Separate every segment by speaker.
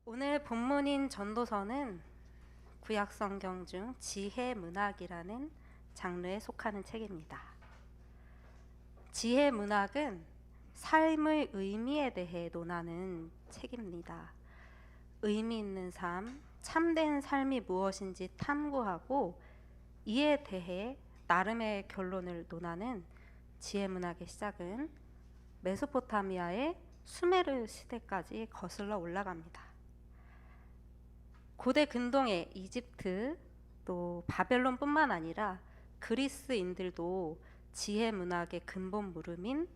Speaker 1: 오늘 본문인 전도서는 구약성경 중 지혜문학이라는 장르에 속하는 책입니다. 지혜문학은 삶의 의미에 대해 논하는 책입니다. 의미 있는 삶, 참된 삶이 무엇인지 탐구하고 이에 대해 나름의 결론을 논하는 지혜문학의 시작은 메소포타미아의 수메르 시대까지 거슬러 올라갑니다. 고대 근동의 이집트 또 바벨론뿐만 아니라 그리스인들도 지혜 문학의 근본 물음인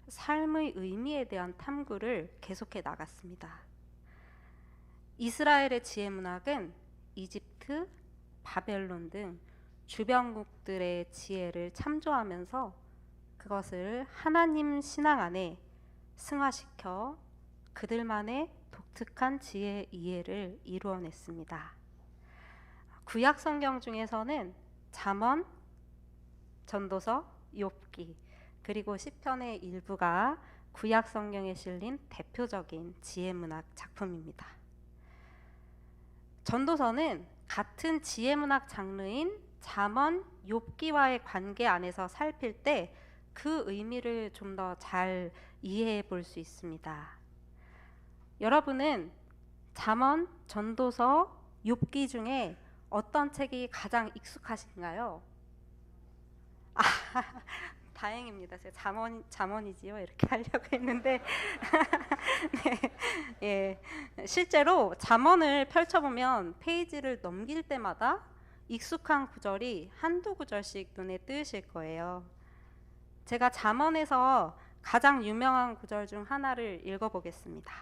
Speaker 1: 삶의 의미에 대한 탐구를 계속해 나갔습니다. 이스라엘의 지혜 문학은 이집트, 바벨론 등 주변국들의 지혜를 참조하면서 그것을 하나님 신앙 안에 승화시켜 그들만의 독특한 지혜 이해를 이루어냈습니다. 구약 성경 중에서는 잠언, 전도서, 욥기 그리고 시편의 일부가 구약 성경에 실린 대표적인 지혜 문학 작품입니다. 전도서는 같은 지혜 문학 장르인 잠언, 욥기와의 관계 안에서 살필 때 그 의미를 좀 더 잘 이해해 볼 수 있습니다. 여러분은 잠언, 전도서, 욥기 중에 어떤 책이 가장 익숙하신가요? 다행입니다. 제가 잠언이지요 이렇게 하려고 했는데 네, 예, 실제로 잠언을 펼쳐보면 페이지를 넘길 때마다 익숙한 구절이 한두 구절씩 눈에 띄실 거예요. 제가 잠언에서 가장 유명한 구절 중 하나를 읽어보겠습니다.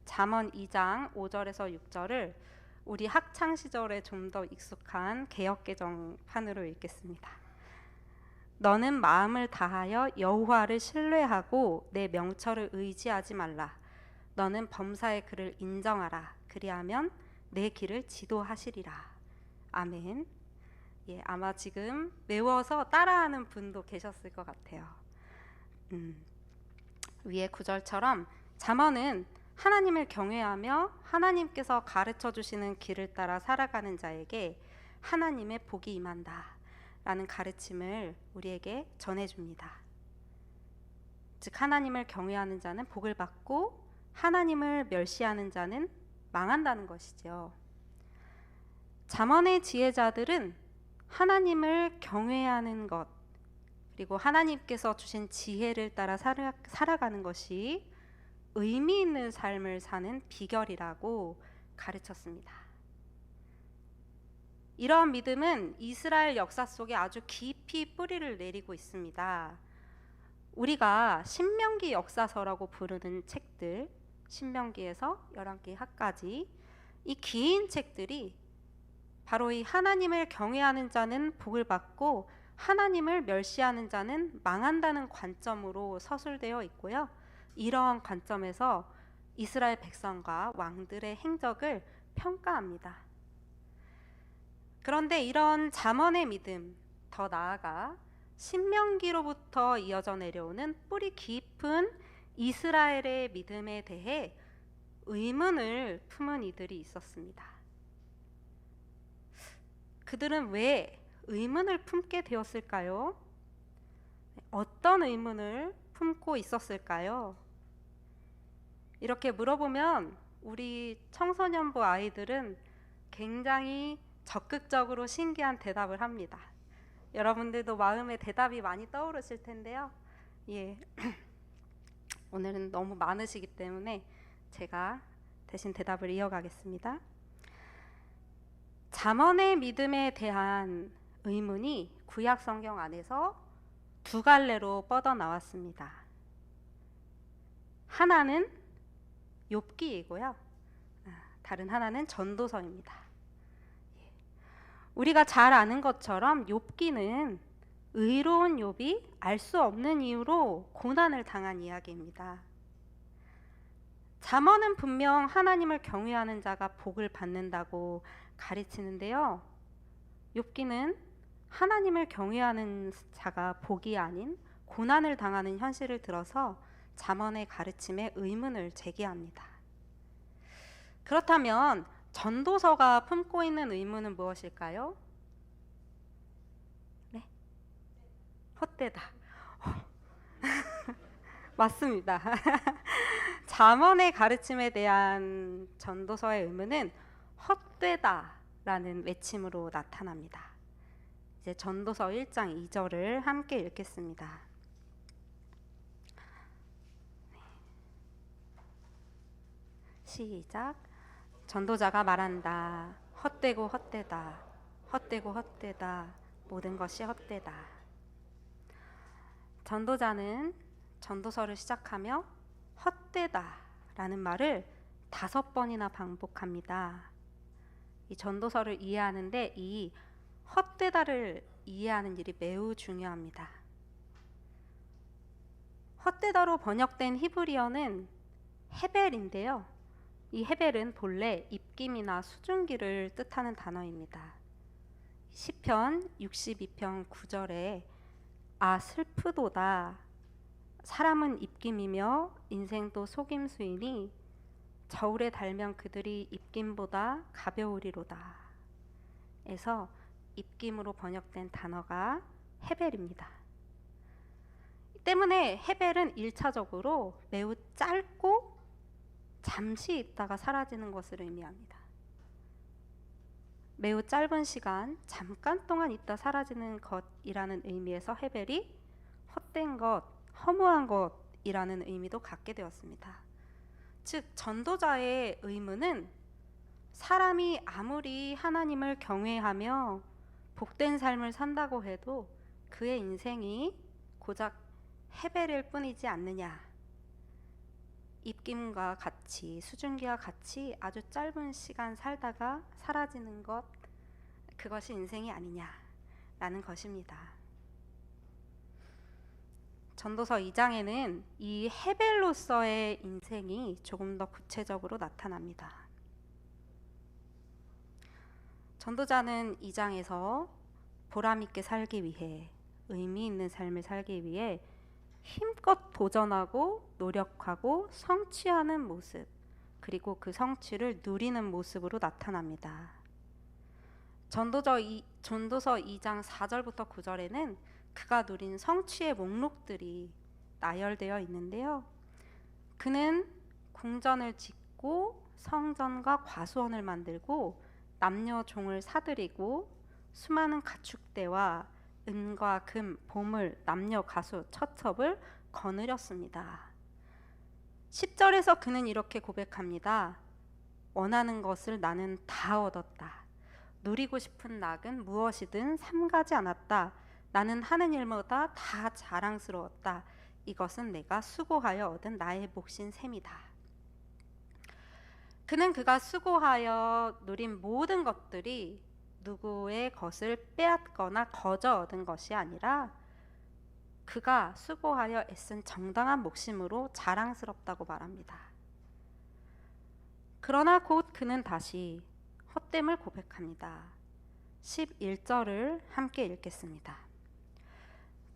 Speaker 1: 잠언 2장 5절에서 6절을 우리 학창 시절에 좀 더 익숙한 개역개정판으로 읽겠습니다. 너는 마음을 다하여 여호와를 신뢰하고 내 명철을 의지하지 말라. 너는 범사의 그를 인정하라. 그리하면 내 길을 지도하시리라. 아멘. 예, 아마 지금 외워서 따라하는 분도 계셨을 것 같아요. 위의 구절처럼 잠언은 하나님을 경외하며 하나님께서 가르쳐 주시는 길을 따라 살아가는 자에게 하나님의 복이 임한다 라는 가르침을 우리에게 전해줍니다. 즉 하나님을 경외하는 자는 복을 받고 하나님을 멸시하는 자는 망한다는 것이죠. 잠언의 지혜자들은 하나님을 경외하는 것 그리고 하나님께서 주신 지혜를 따라 살아가는 것이 의미 있는 삶을 사는 비결이라고 가르쳤습니다. 이러한 믿음은 이스라엘 역사 속에 아주 깊이 뿌리를 내리고 있습니다. 우리가 신명기 역사서라고 부르는 책들, 신명기에서 열왕기하까지 이 긴 책들이 바로 이 하나님을 경외하는 자는 복을 받고 하나님을 멸시하는 자는 망한다는 관점으로 서술되어 있고요. 이러한 관점에서 이스라엘 백성과 왕들의 행적을 평가합니다. 그런데 이런 잠언의 믿음, 더 나아가 신명기로부터 이어져 내려오는 뿌리 깊은 이스라엘의 믿음에 대해 의문을 품은 이들이 있었습니다. 그들은 왜 의문을 품게 되었을까요? 어떤 의문을 품고 있었을까요? 이렇게 물어보면 우리 청소년부 아이들은 굉장히 적극적으로 신기한 대답을 합니다. 여러분들도 마음에 대답이 많이 떠오르실 텐데요. 예. 오늘은 너무 많으시기 때문에 제가 대신 대답을 이어가겠습니다. 잠언의 믿음에 대한 의문이 구약 성경 안에서 두 갈래로 뻗어 나왔습니다. 하나는 욥기이고요. 다른 하나는 전도서입니다. 우리가 잘 아는 것처럼 욥기는 의로운 욥이 알 수 없는 이유로 고난을 당한 이야기입니다. 잠언은 분명 하나님을 경외하는 자가 복을 받는다고 가르치는데요. 욥기는 하나님을 경외하는 자가 복이 아닌 고난을 당하는 현실을 들어서 잠언의 가르침에 의문을 제기합니다. 그렇다면 전도서가 품고 있는 의무는 무엇일까요? 네, 헛되다. 맞습니다. 잠언의 가르침에 대한 전도서의 의무는 헛되다라는 외침으로 나타납니다. 이제 전도서 1장 2절을 함께 읽겠습니다. 시작. 전도자가 말한다. 헛되고 헛되다. 헛되고 헛되다. 모든 것이 헛되다. 전도자는 전도서를 시작하며 헛되다라는 말을 5번이나 반복합니다. 이 전도서를 이해하는데 이 헛되다를 이해하는 일이 매우 중요합니다. 헛되다로 번역된 히브리어는 헤벨인데요. 이 헤벨은 본래 입김이나 수증기를 뜻하는 단어입니다. 시편 62편 9절에 아 슬프도다 사람은 입김이며 인생도 속임수이니 저울에 달면 그들이 입김보다 가벼우리로다. 에서 입김으로 번역된 단어가 헤벨입니다. 때문에 헤벨은 1차적으로 매우 짧고 잠시 있다가 사라지는 것을 의미합니다. 매우 짧은 시간, 잠깐 동안 있다 사라지는 것이라는 의미에서 헤벨이 헛된 것, 허무한 것이라는 의미도 갖게 되었습니다. 즉 전도자의 의무는 사람이 아무리 하나님을 경외하며 복된 삶을 산다고 해도 그의 인생이 고작 헤벨일 뿐이지 않느냐. 입김과 같이 수증기와 같이 아주 짧은 시간 살다가 사라지는 것, 그것이 인생이 아니냐라는 것입니다. 전도서 2장에는 이 헤벨로서의 인생이 조금 더 구체적으로 나타납니다. 전도자는 2장에서 보람있게 살기 위해, 의미 있는 삶을 살기 위해 힘껏 도전하고 노력하고 성취하는 모습, 그리고 그 성취를 누리는 모습으로 나타납니다. 전도서 2장 4절부터 9절에는 그가 누린 성취의 목록들이 나열되어 있는데요. 그는 궁전을 짓고 성전과 과수원을 만들고 남녀 종을 사들이고 수많은 가축대와 은과 금, 보물, 남녀 가수, 처첩을 거느렸습니다. 10절에서 그는 이렇게 고백합니다. 원하는 것을 나는 다 얻었다. 누리고 싶은 낙은 무엇이든 삼가지 않았다. 나는 하는 일마다 다 자랑스러웠다. 이것은 내가 수고하여 얻은 나의 몫인 셈이다. 그는 그가 수고하여 누린 모든 것들이 누구의 것을 빼앗거나 거저 얻은 것이 아니라 그가 수고하여 애쓴 정당한 몫임으로 자랑스럽다고 말합니다. 그러나 곧 그는 다시 헛됨을 고백합니다. 11절을 함께 읽겠습니다.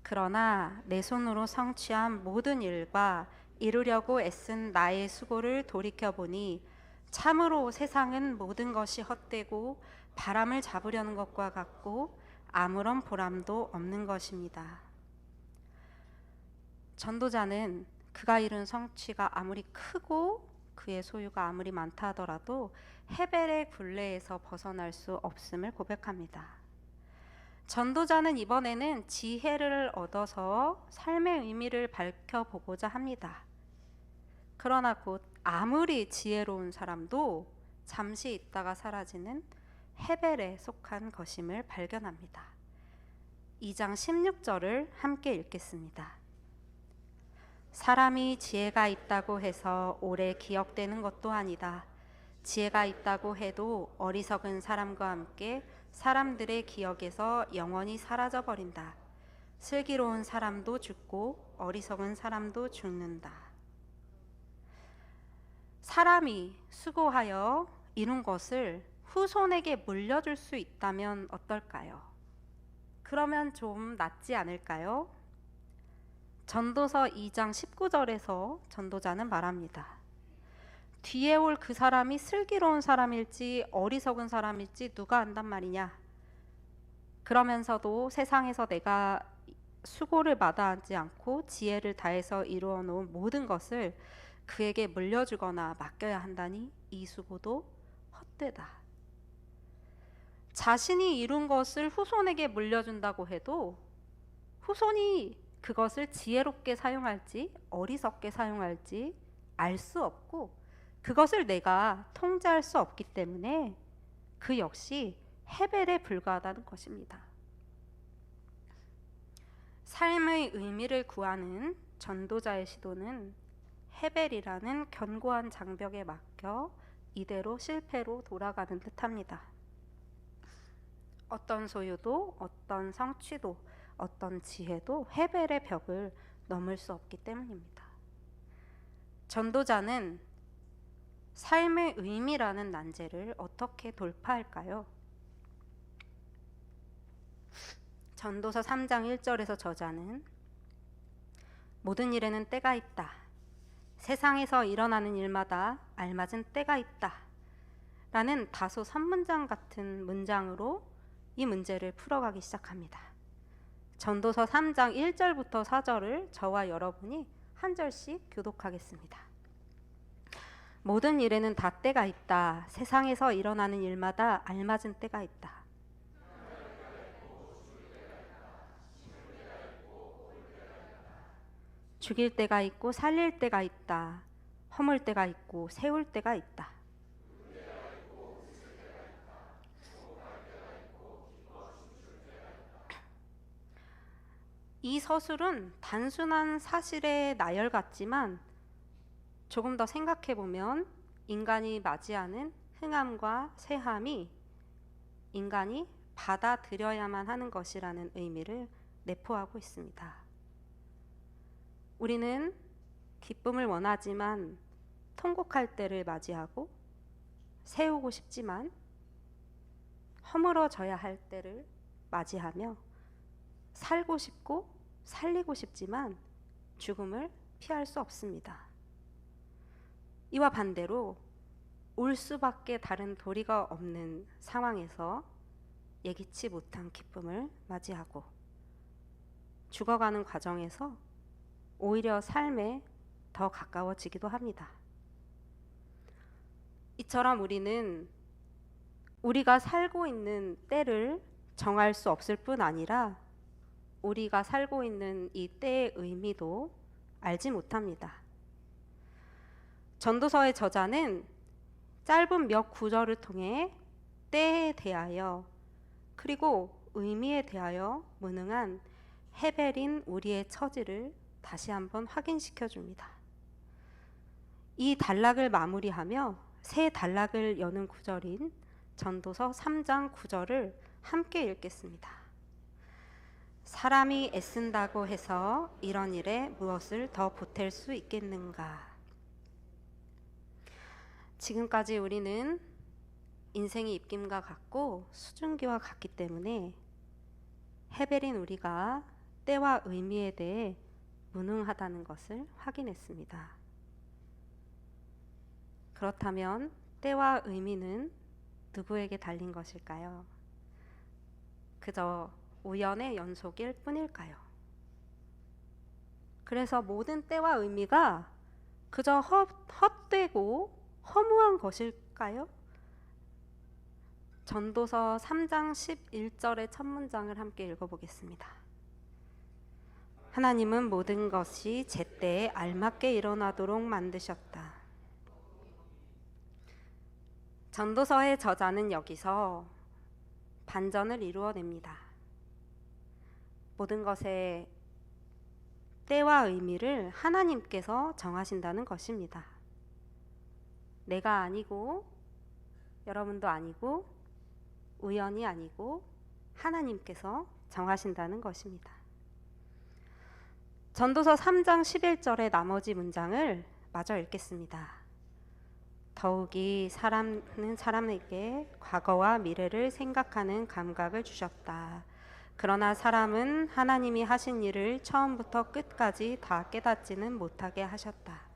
Speaker 1: 그러나 내 손으로 성취한 모든 일과 이루려고 애쓴 나의 수고를 돌이켜보니 참으로 세상은 모든 것이 헛되고 바람을 잡으려는 것과 같고 아무런 보람도 없는 것입니다. 전도자는 그가 이룬 성취가 아무리 크고 그의 소유가 아무리 많다 하더라도 헤벨의 굴레에서 벗어날 수 없음을 고백합니다. 전도자는 이번에는 지혜를 얻어서 삶의 의미를 밝혀보고자 합니다. 그러나 곧 아무리 지혜로운 사람도 잠시 있다가 사라지는 헤벨에 속한 것임을 발견합니다. 2장 16절을 함께 읽겠습니다. 사람이 지혜가 있다고 해서 오래 기억되는 것도 아니다. 지혜가 있다고 해도 어리석은 사람과 함께 사람들의 기억에서 영원히 사라져버린다. 슬기로운 사람도 죽고 어리석은 사람도 죽는다. 사람이 수고하여 이룬 것을 후손에게 물려줄 수 있다면 어떨까요? 그러면 좀 낫지 않을까요? 전도서 2장 19절에서 전도자는 말합니다. 뒤에 올 그 사람이 슬기로운 사람일지 어리석은 사람일지 누가 안단 말이냐. 그러면서도 세상에서 내가 수고를 마다하지 않고 지혜를 다해서 이루어 놓은 모든 것을 그에게 물려주거나 맡겨야 한다니 이 수고도 헛되다. 자신이 이룬 것을 후손에게 물려준다고 해도 후손이 그것을 지혜롭게 사용할지 어리석게 사용할지 알 수 없고 그것을 내가 통제할 수 없기 때문에 그 역시 해벨에 불과하다는 것입니다. 삶의 의미를 구하는 전도자의 시도는 해벨이라는 견고한 장벽에 맡겨 이대로 실패로 돌아가는 듯합니다. 어떤 소유도 어떤 성취도 어떤 지혜도 해벨의 벽을 넘을 수 없기 때문입니다. 전도자는 삶의 의미라는 난제를 어떻게 돌파할까요? 전도서 3장 1절에서 저자는 모든 일에는 때가 있다. 세상에서 일어나는 일마다 알맞은 때가 있다. 라는 다소 선문장 같은 문장으로 이 문제를 풀어가기 시작합니다. 전도서 3장 1절부터 4절을 저와 여러분이 한 절씩 교독하겠습니다. 모든 일에는 다 때가 있다. 세상에서 일어나는 일마다 알맞은 때가 있다. 죽일 때가 있고 살릴 때가 있다. 허물 때가 있고 세울 때가 있다. 이 서술은 단순한 사실의 나열 같지만 조금 더 생각해보면 인간이 맞이하는 흥함과 쇠함이 인간이 받아들여야만 하는 것이라는 의미를 내포하고 있습니다. 우리는 기쁨을 원하지만 통곡할 때를 맞이하고 세우고 싶지만 허물어져야 할 때를 맞이하며 살고 싶고 살리고 싶지만 죽음을 피할 수 없습니다. 이와 반대로 올 수밖에 다른 도리가 없는 상황에서 예기치 못한 기쁨을 맞이하고 죽어가는 과정에서 오히려 삶에 더 가까워지기도 합니다. 이처럼 우리는 우리가 살고 있는 때를 정할 수 없을 뿐 아니라 우리가 살고 있는 이 때의 의미도 알지 못합니다. 전도서의 저자는 짧은 몇 구절을 통해 때에 대하여 그리고 의미에 대하여 무능한 해벨인 우리의 처지를 다시 한번 확인시켜 줍니다. 이 단락을 마무리하며 새 단락을 여는 구절인 전도서 3장 9절을 함께 읽겠습니다. 사람이 애쓴다고 해서 이런 일에 무엇을 더 보탤 수 있겠는가? 지금까지 우리는 인생의 입김과 같고 수증기와 같기 때문에 해벨인 우리가 때와 의미에 대해 무능하다는 것을 확인했습니다. 그렇다면 때와 의미는 누구에게 달린 것일까요? 그저 우연의 연속일 뿐일까요? 그래서 모든 때와 의미가 그저 헛되고 허무한 것일까요? 전도서 3장 11절의 첫 문장을 함께 읽어보겠습니다. 하나님은 모든 것이 제때에 알맞게 일어나도록 만드셨다. 전도서의 저자는 여기서 반전을 이루어냅니다. 모든 것의 때와 의미를 하나님께서 정하신다는 것입니다. 내가 아니고 여러분도 아니고 우연이 아니고 하나님께서 정하신다는 것입니다. 전도서 3장 11절의 나머지 문장을 마저 읽겠습니다. 더욱이 사람은 사람에게 과거와 미래를 생각하는 감각을 주셨다. 그러나 사람은 하나님이 하신 일을 처음부터 끝까지 다 깨닫지는 못하게 하셨다.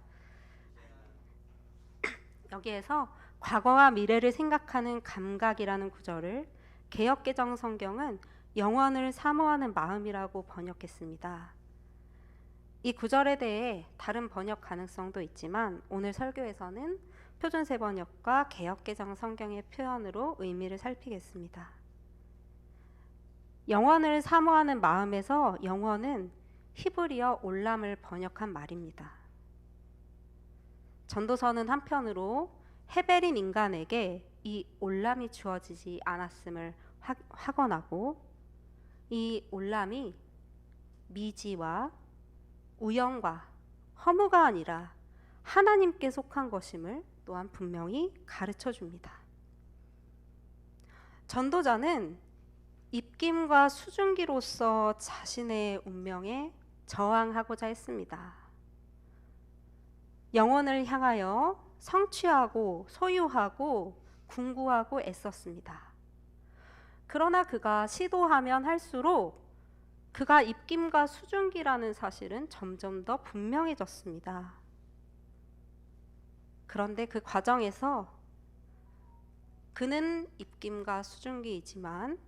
Speaker 1: 여기에서 과거와 미래를 생각하는 감각이라는 구절을 개역개정 성경은 영원을 사모하는 마음이라고 번역했습니다. 이 구절에 대해 다른 번역 가능성도 있지만 오늘 설교에서는 표준세 번역과 개역개정 성경의 표현으로 의미를 살피겠습니다. 영원을 사모하는 마음에서 영원은 히브리어 올람을 번역한 말입니다. 전도서는 한편으로 헤벨인 인간에게 이 올람이 주어지지 않았음을 확언하고 이 올람이 미지와 우연과 허무가 아니라 하나님께 속한 것임을 또한 분명히 가르쳐 줍니다. 전도자는 입김과 수증기로서 자신의 운명에 저항하고자 했습니다. 영혼을 향하여 성취하고 소유하고 궁구하고 애썼습니다. 그러나 그가 시도하면 할수록 그가 입김과 수증기라는 사실은 점점 더 분명해졌습니다. 그런데 그 과정에서 그는 입김과 수증기이지만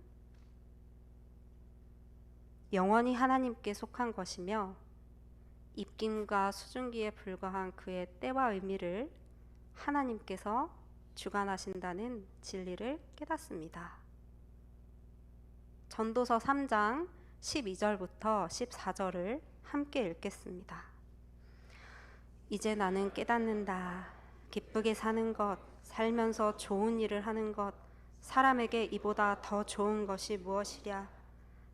Speaker 1: 영원히 하나님께 속한 것이며 입김과 수증기에 불과한 그의 때와 의미를 하나님께서 주관하신다는 진리를 깨닫습니다. 전도서 3장 12절부터 14절을 함께 읽겠습니다. 이제 나는 깨닫는다. 기쁘게 사는 것, 살면서 좋은 일을 하는 것, 사람에게 이보다 더 좋은 것이 무엇이랴.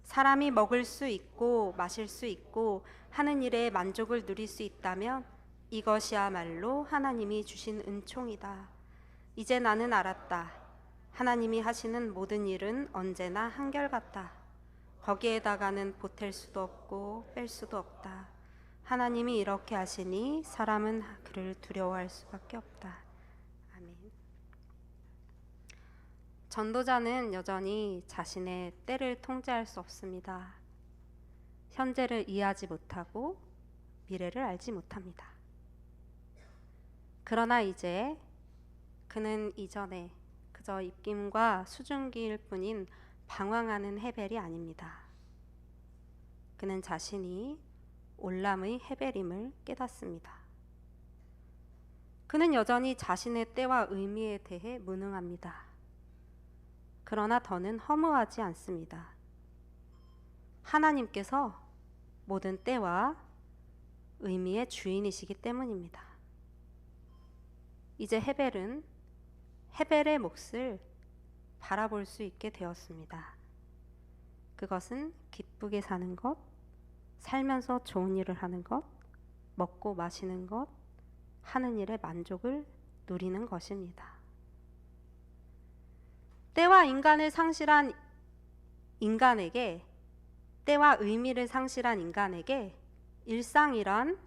Speaker 1: 사람이 먹을 수 있고 마실 수 있고 하는 일에 만족을 누릴 수 있다면 이것이야말로 하나님이 주신 은총이다. 이제 나는 알았다. 하나님이 하시는 모든 일은 언제나 한결같다. 거기에다가는 보탤 수도 없고 뺄 수도 없다. 하나님이 이렇게 하시니 사람은 그를 두려워할 수밖에 없다. 아멘. 전도자는 여전히 자신의 때를 통제할 수 없습니다. 현재를 이해하지 못하고 미래를 알지 못합니다. 그러나 이제 그는 이전에 그저 입김과 수증기일 뿐인 방황하는 헤벨이 아닙니다. 그는 자신이 올람의 헤벨임을 깨닫습니다. 그는 여전히 자신의 때와 의미에 대해 무능합니다. 그러나 더는 허무하지 않습니다. 하나님께서 모든 때와 의미의 주인이시기 때문입니다. 이제 헤벨은 헤벨의 몫을 바라볼 수 있게 되었습니다. 그것은 기쁘게 사는 것, 살면서 좋은 일을 하는 것, 먹고 마시는 것, 하는 일에 만족을 누리는 것입니다. 때와 인간을 상실한 인간에게, 때와 의미를 상실한 인간에게 일상이란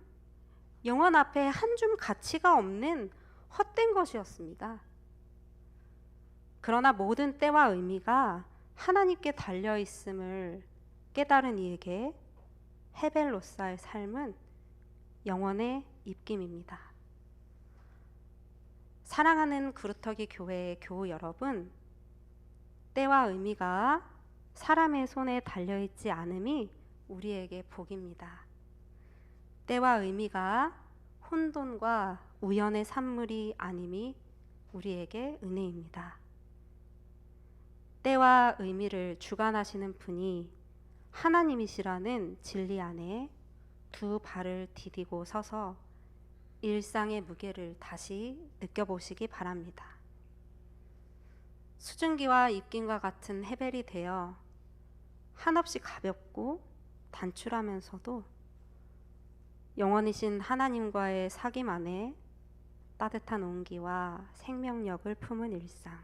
Speaker 1: 영원 앞에 한 줌 가치가 없는 헛된 것이었습니다. 그러나 모든 때와 의미가 하나님께 달려 있음을 깨달은 이에게 헤벨로서의 삶은 영원의 입김입니다. 사랑하는 그루터기 교회의 교우 여러분, 때와 의미가 사람의 손에 달려있지 않음이 우리에게 복입니다. 때와 의미가 혼돈과 우연의 산물이 아님이 우리에게 은혜입니다. 때와 의미를 주관하시는 분이 하나님이시라는 진리 안에 두 발을 디디고 서서 일상의 무게를 다시 느껴보시기 바랍니다. 수증기와 입김과 같은 헤벨이 되어 한없이 가볍고 단출하면서도 영원이신 하나님과의 사귐 안에 따뜻한 온기와 생명력을 품은 일상,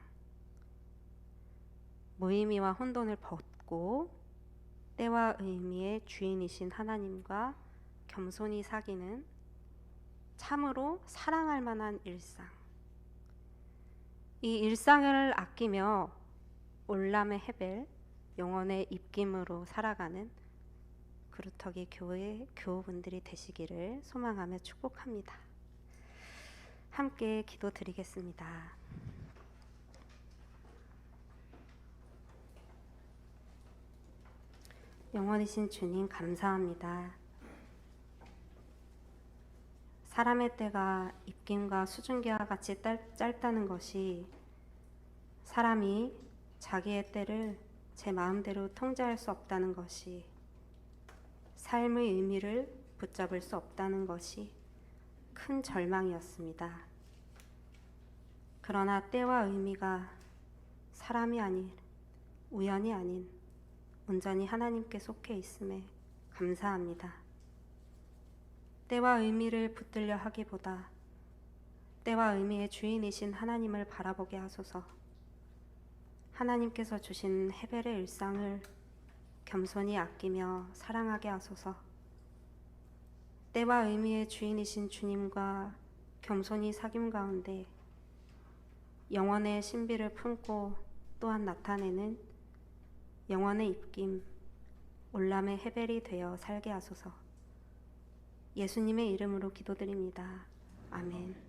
Speaker 1: 무의미와 혼돈을 벗고 때와 의미의 주인이신 하나님과 겸손히 사귀는 참으로 사랑할 만한 일상, 이 일상을 아끼며 올람의 헤벨, 영혼의 입김으로 살아가는 그루터기 교회 교우분들이 되시기를 소망하며 축복합니다. 함께 기도드리겠습니다. 영원이신 주님 감사합니다. 사람의 때가 입김과 수증기와 같이 짧다는 것이 사람이 자기의 때를 제 마음대로 통제할 수 없다는 것이 삶의 의미를 붙잡을 수 없다는 것이 큰 절망이었습니다. 그러나 때와 의미가 사람이 아닌 우연이 아닌 온전히 하나님께 속해 있음에 감사합니다. 때와 의미를 붙들려 하기보다 때와 의미의 주인이신 하나님을 바라보게 하소서. 하나님께서 주신 헤벨의 일상을 겸손히 아끼며 사랑하게 하소서. 때와 의미의 주인이신 주님과 겸손히 사귐 가운데 영원의 신비를 품고 또한 나타내는 영원의 입김, 올람의 헤벨이 되어 살게 하소서. 예수님의 이름으로 기도드립니다. 아멘.